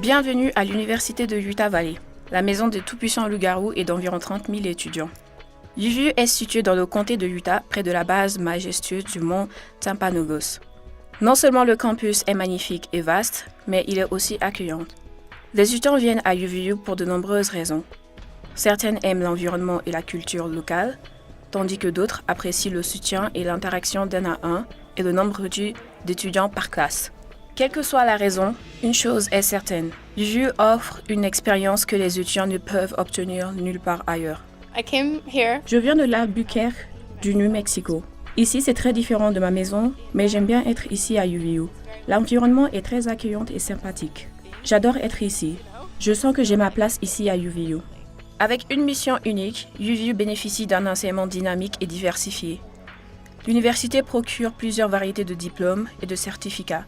Bienvenue à l'Université de Utah Valley, la maison des tout-puissants loups-garous et d'environ 30 000 étudiants. UVU est située dans le comté de Utah, près de la base majestueuse du mont Timpanogos. Non seulement le campus est magnifique et vaste, mais il est aussi accueillant. Les étudiants viennent à UVU pour de nombreuses raisons. Certaines aiment l'environnement et la culture locale, tandis que d'autres apprécient le soutien et l'interaction d'un à un et le nombre réduit d'étudiants par classe. Quelle que soit la raison, une chose est certaine, UVU offre une expérience que les étudiants ne peuvent obtenir nulle part ailleurs. Je viens de l'Albuquerque, du New Mexico. Ici, c'est très différent de ma maison, mais j'aime bien être ici à UVU. L'environnement est très accueillant et sympathique. J'adore être ici. Je sens que j'ai ma place ici à UVU. Avec une mission unique, UVU bénéficie d'un enseignement dynamique et diversifié. L'université procure plusieurs variétés de diplômes et de certificats,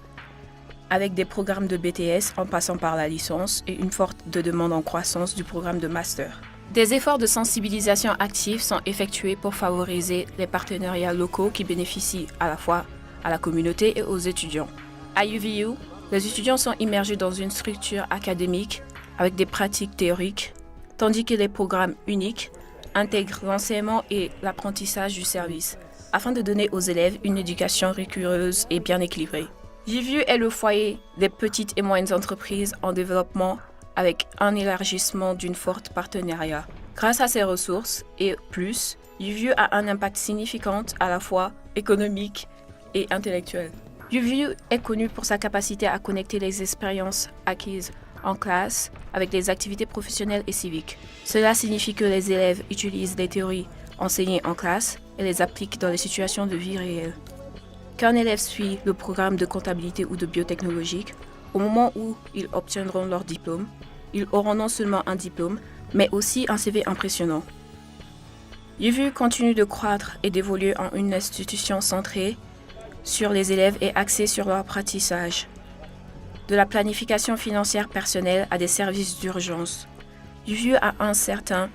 avec des programmes de BTS en passant par la licence et une forte demande en croissance du programme de master. Des efforts de sensibilisation actifs sont effectués pour favoriser les partenariats locaux qui bénéficient à la fois à la communauté et aux étudiants. À UVU, les étudiants sont immergés dans une structure académique avec des pratiques théoriques, tandis que les programmes uniques intègrent l'enseignement et l'apprentissage du service, afin de donner aux élèves une éducation rigoureuse et bien équilibrée. UVU est le foyer des petites et moyennes entreprises en développement avec un élargissement d'une forte partenariat. Grâce à ses ressources et plus, UVU a un impact significant à la fois économique et intellectuel. UVU est connu pour sa capacité à connecter les expériences acquises en classe avec les activités professionnelles et civiques. Cela signifie que les élèves utilisent les théories enseignées en classe et les appliquent dans les situations de vie réelle. Qu'un élève suit le programme de comptabilité ou de biotechnologique, au moment où ils obtiendront leur diplôme, ils auront non seulement un diplôme, mais aussi un CV impressionnant. UVU continue de croître et d'évoluer en une institution centrée sur les élèves et axée sur leur apprentissage. De la planification financière personnelle à des services d'urgence, UVU a un certain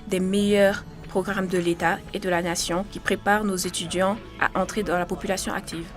des meilleurs programmes de l'État et de la nation qui préparent nos étudiants à entrer dans la population active.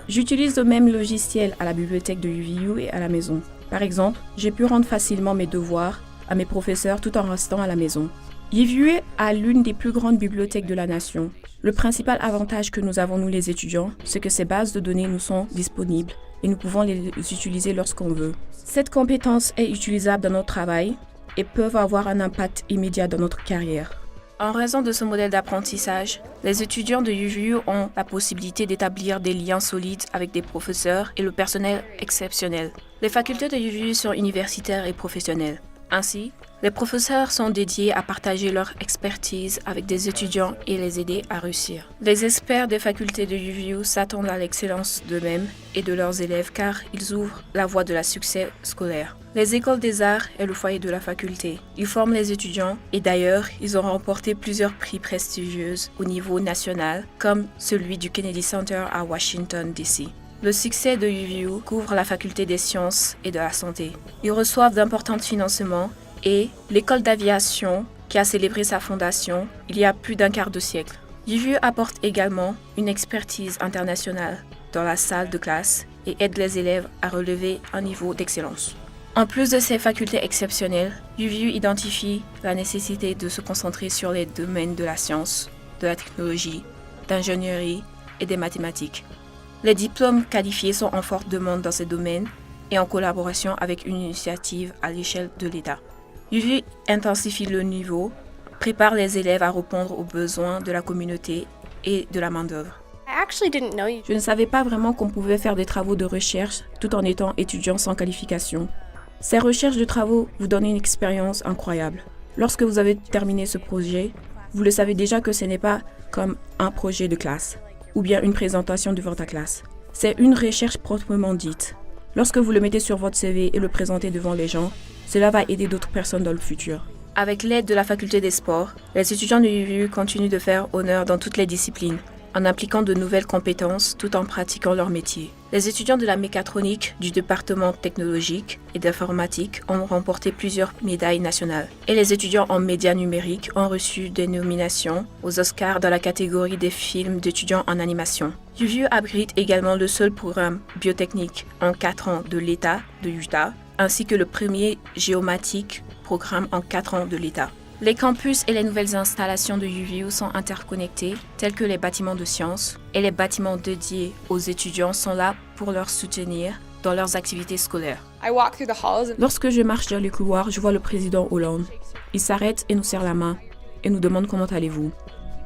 J'utilise le même logiciel à la bibliothèque de UVU et à la maison. Par exemple, j'ai pu rendre facilement mes devoirs à mes professeurs tout en restant à la maison. UVU a l'une des plus grandes bibliothèques de la nation. Le principal avantage que nous avons, nous les étudiants, c'est que ces bases de données nous sont disponibles et nous pouvons les utiliser lorsqu'on veut. Cette compétence est utilisable dans notre travail et peuvent avoir un impact immédiat dans notre carrière. En raison de ce modèle d'apprentissage, les étudiants de UVU ont la possibilité d'établir des liens solides avec des professeurs et le personnel exceptionnel. Les facultés de UVU sont universitaires et professionnelles. Ainsi, les professeurs sont dédiés à partager leur expertise avec des étudiants et les aider à réussir. Les experts des facultés de UVU s'attendent à l'excellence d'eux-mêmes et de leurs élèves car ils ouvrent la voie de la succès scolaire. Les écoles des arts est le foyer de la faculté. Ils forment les étudiants et d'ailleurs, ils ont remporté plusieurs prix prestigieux au niveau national, comme celui du Kennedy Center à Washington, D.C. Le succès de UVU couvre la faculté des sciences et de la santé. Ils reçoivent d'importants financements et l'école d'aviation, qui a célébré sa fondation il y a plus d'un quart de siècle. UVU apporte également une expertise internationale dans la salle de classe et aide les élèves à relever un niveau d'excellence. En plus de ces facultés exceptionnelles, UVU identifie la nécessité de se concentrer sur les domaines de la science, de la technologie, d'ingénierie et des mathématiques. Les diplômes qualifiés sont en forte demande dans ces domaines et en collaboration avec une initiative à l'échelle de l'État. UVU intensifie le niveau, prépare les élèves à répondre aux besoins de la communauté et de la main-d'œuvre. Je ne savais pas vraiment qu'on pouvait faire des travaux de recherche tout en étant étudiant sans qualification. Ces recherches de travaux vous donnent une expérience incroyable. Lorsque vous avez terminé ce projet, vous le savez déjà que ce n'est pas comme un projet de classe ou bien une présentation devant ta classe. C'est une recherche proprement dite. Lorsque vous le mettez sur votre CV et le présentez devant les gens, cela va aider d'autres personnes dans le futur. Avec l'aide de la faculté des sports, les étudiants de UVU continuent de faire honneur dans toutes les disciplines, en appliquant de nouvelles compétences tout en pratiquant leur métier. Les étudiants de la mécatronique du département technologique et d'informatique ont remporté plusieurs médailles nationales. Et les étudiants en médias numériques ont reçu des nominations aux Oscars dans la catégorie des films d'étudiants en animation. UVU abrite également le seul programme biotechnique en 4 ans de l'État de Utah ainsi que le premier géomatique programme en 4 ans de l'État. Les campus et les nouvelles installations de UVU sont interconnectés, tels que les bâtiments de sciences, et les bâtiments dédiés aux étudiants sont là pour leur soutenir dans leurs activités scolaires. Lorsque je marche dans les couloirs, je vois le président Hollande. Il s'arrête et nous serre la main et nous demande comment allez-vous.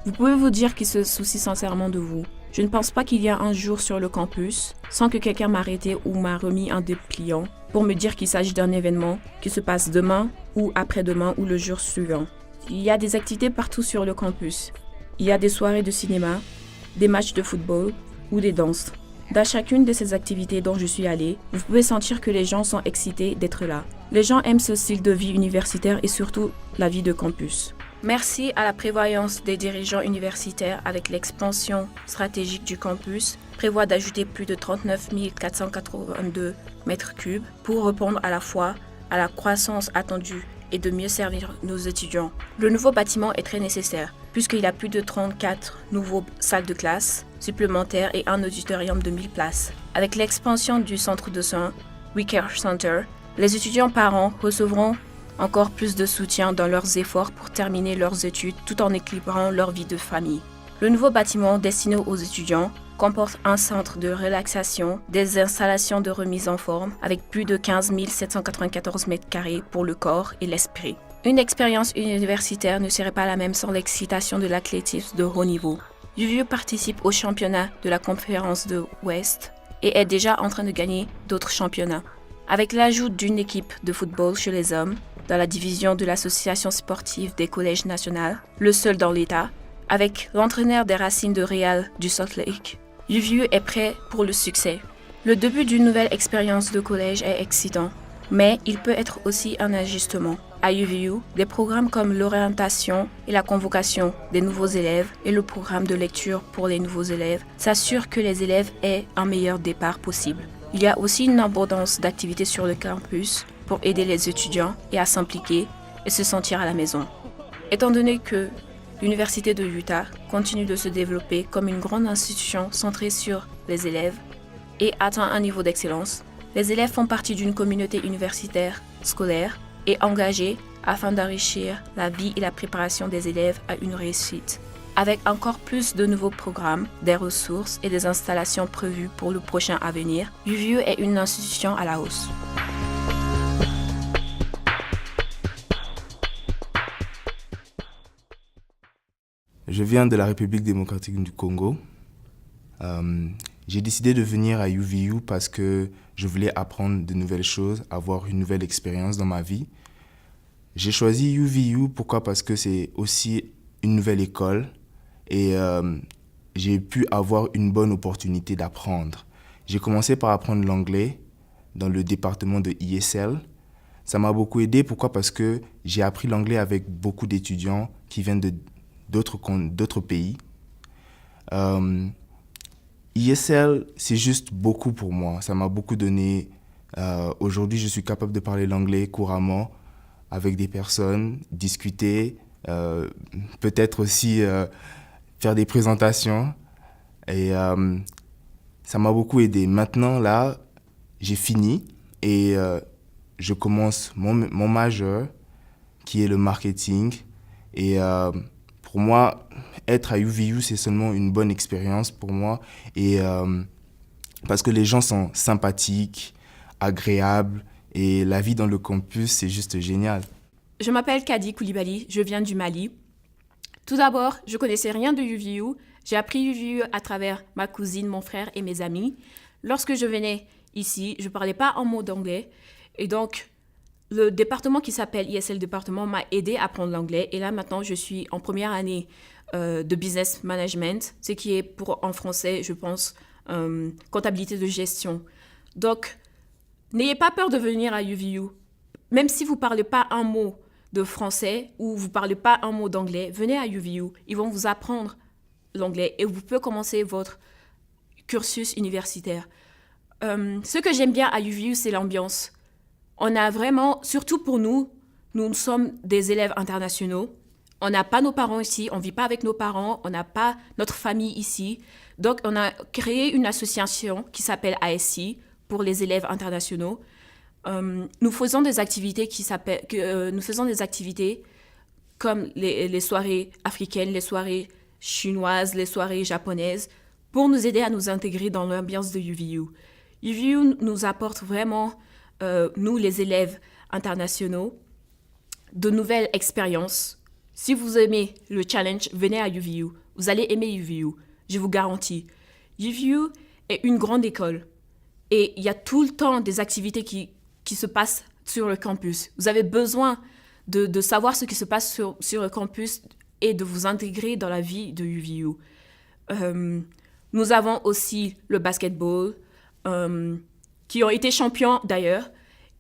Vous pouvez vous dire qu'il se soucie sincèrement de vous. Je ne pense pas qu'il y a un jour sur le campus sans que quelqu'un m'ait arrêté ou m'a remis un dépliant pour me dire qu'il s'agit d'un événement qui se passe demain ou après-demain ou le jour suivant. Il y a des activités partout sur le campus. Il y a des soirées de cinéma, des matchs de football ou des danses. Dans chacune de ces activités dont je suis allée, vous pouvez sentir que les gens sont excités d'être là. Les gens aiment ce style de vie universitaire et surtout la vie de campus. Merci à la prévoyance des dirigeants universitaires avec l'expansion stratégique du campus, prévoit d'ajouter plus de 39 482 mètres cubes pour répondre à la fois à la croissance attendue et de mieux servir nos étudiants. Le nouveau bâtiment est très nécessaire puisqu'il y a plus de 34 nouveaux salles de classe supplémentaires et un auditorium de 1000 places. Avec l'expansion du centre de soins, WeCare Center, les étudiants parents recevront encore plus de soutien dans leurs efforts pour terminer leurs études tout en équilibrant leur vie de famille. Le nouveau bâtiment destiné aux étudiants comporte un centre de relaxation, des installations de remise en forme avec plus de 15 794 mètres carrés pour le corps et l'esprit. Une expérience universitaire ne serait pas la même sans l'excitation de l'athlétisme de haut niveau. UVU participe au championnat de la conférence de Ouest et est déjà en train de gagner d'autres championnats. Avec l'ajout d'une équipe de football chez les hommes, dans la division de l'association sportive des collèges nationaux, le seul dans l'État, avec l'entraîneur des Racines de Real du Salt Lake, UVU est prêt pour le succès. Le début d'une nouvelle expérience de collège est excitant, mais il peut être aussi un ajustement. À UVU, des programmes comme l'orientation et la convocation des nouveaux élèves et le programme de lecture pour les nouveaux élèves s'assurent que les élèves aient un meilleur départ possible. Il y a aussi une abondance d'activités sur le campus pour aider les étudiants et à s'impliquer et se sentir à la maison. Étant donné que l'Université de Utah continue de se développer comme une grande institution centrée sur les élèves et atteint un niveau d'excellence, les élèves font partie d'une communauté universitaire, scolaire et engagée afin d'enrichir la vie et la préparation des élèves à une réussite. Avec encore plus de nouveaux programmes, des ressources et des installations prévues pour le prochain avenir, UVU est une institution à la hausse. Je viens de la République démocratique du Congo. J'ai décidé de venir à UVU parce que je voulais apprendre de nouvelles choses, avoir une nouvelle expérience dans ma vie. J'ai choisi UVU, pourquoi? Parce que c'est aussi une nouvelle école et j'ai pu avoir une bonne opportunité d'apprendre. J'ai commencé par apprendre l'anglais dans le département de ESL. Ça m'a beaucoup aidé, pourquoi? Parce que j'ai appris l'anglais avec beaucoup d'étudiants qui viennent d'autres pays. ESL, c'est juste beaucoup pour moi. Ça m'a beaucoup donné. Aujourd'hui, je suis capable de parler l'anglais couramment avec des personnes, discuter, peut-être aussi faire des présentations. Et ça m'a beaucoup aidé. Maintenant, là, j'ai fini et je commence mon majeur, qui est le marketing. Et pour moi, être à UVU, c'est seulement une bonne expérience pour moi. Et parce que les gens sont sympathiques, agréables, et la vie dans le campus, c'est juste génial. Je m'appelle Kadi Koulibaly, je viens du Mali. Tout d'abord, je ne connaissais rien de UVU. J'ai appris UVU à travers ma cousine, mon frère et mes amis. Lorsque je venais ici, je ne parlais pas un mot d'anglais. Et donc, le département qui s'appelle ISL Département m'a aidé à apprendre l'anglais. Et là, maintenant, je suis en première année de business management, ce qui est en français, je pense, comptabilité de gestion. Donc, n'ayez pas peur de venir à UVU. Même si vous ne parlez pas un mot de français ou vous ne parlez pas un mot d'anglais, venez à UVU. Ils vont vous apprendre l'anglais et vous pouvez commencer votre cursus universitaire. Ce que j'aime bien à UVU, c'est l'ambiance. On a vraiment, surtout pour nous sommes des élèves internationaux. On n'a pas nos parents ici, on ne vit pas avec nos parents, on n'a pas notre famille ici. Donc, on a créé une association qui s'appelle ASI pour les élèves internationaux. Nous faisons des activités nous faisons des activités comme les soirées africaines, les soirées chinoises, les soirées japonaises, pour nous aider à nous intégrer dans l'ambiance de UVU. UVU nous apporte vraiment, nous les élèves internationaux, de nouvelles expériences. Si vous aimez le challenge, venez à UVU. Vous allez aimer UVU, je vous garantis. UVU est une grande école et il y a tout le temps des activités qui se passent sur le campus. Vous avez besoin de savoir ce qui se passe sur le campus et de vous intégrer dans la vie de UVU. Nous avons aussi le basketball, qui ont été champions d'ailleurs,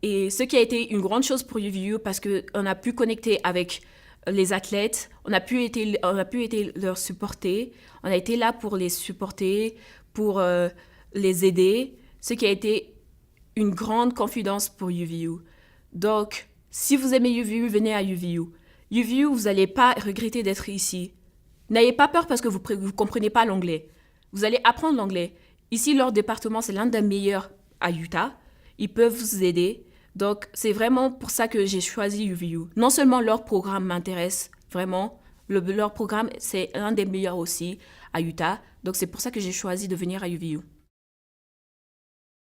et ce qui a été une grande chose pour UVU parce qu'on a pu connecter avec les athlètes, on a pu être leur supporter, on a été là pour les supporter, pour les aider, ce qui a été une grande confidence pour UVU. Donc, si vous aimez UVU, venez à UVU. UVU, vous n'allez pas regretter d'être ici. N'ayez pas peur parce que vous ne comprenez pas l'anglais. Vous allez apprendre l'anglais. Ici, leur département, c'est l'un des meilleurs à Utah. Ils peuvent vous aider. Donc, c'est vraiment pour ça que j'ai choisi UVU. Non seulement leur programme m'intéresse, vraiment, leur programme, c'est l'un des meilleurs aussi à Utah. Donc, c'est pour ça que j'ai choisi de venir à UVU.